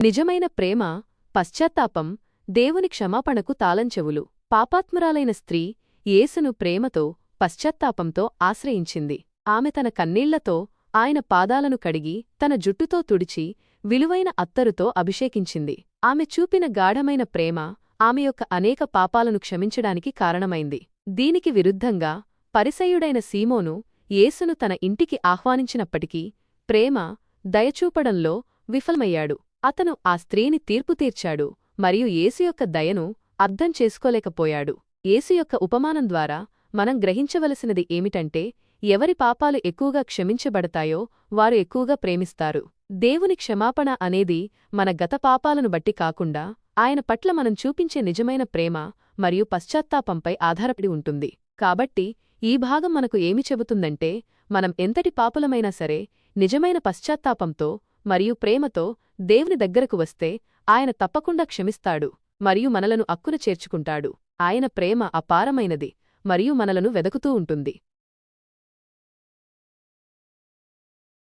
నిజమైన ప్రేమ, పశ్చాత్తాపం, దేవుని క్షమాపణకు తాళంచెవులు. పాపాత్మురాలైన స్త్రీ యేసును ప్రేమతో, పశ్చాత్తాపంతో ఆశ్రయించింది. ఆమె తన కన్నీళ్లతో ఆయన పాదాలను కడిగి, తన జుట్టుతో తుడిచి, విలువైన అత్తరుతో అభిషేకించింది. ఆమె చూపిన గాఢమైన ప్రేమ ఆమె యొక్క అనేక పాపాలను క్షమించడానికి కారణమైంది. దీనికి విరుద్ధంగా పరిసయ్యుడైన సీమోను యేసును తన ఇంటికి ఆహ్వానించినప్పటికీ ప్రేమ, దయచూపడంలో విఫలమయ్యాడు. అతను ఆ స్త్రీని తీర్పు తీర్చాడు మరియు యేసు యొక్క దయను అర్థం చేసుకోలేకపోయాడు. యేసు యొక్క ఉపమానం ద్వారా మనం గ్రహించవలసినది ఏమిటంటే, ఎవరి పాపాలు ఎక్కువగా క్షమించబడతాయో వారు ఎక్కువగా ప్రేమిస్తారు. దేవుని క్షమాపణ అనేది మన గత పాపాలను బట్టి కాకుండా, ఆయన పట్ల మనం చూపించే నిజమైన ప్రేమ మరియు పశ్చాత్తాపంపై ఆధారపడి ఉంటుంది. కాబట్టి ఈ భాగం మనకు ఏమి చెబుతుందంటే, మనం ఎంతటి పాపులమైనా సరే నిజమైన పశ్చాత్తాపంతో మరియు ప్రేమతో దేవుని దగ్గరకు వస్తే ఆయన తప్పకుండా క్షమిస్తాడు మరియు మనలను అక్కున చేర్చుకుంటాడు. ఆయన ప్రేమ అపారమైనది మరియు మనలను వెదకుతూ ఉంటుంది.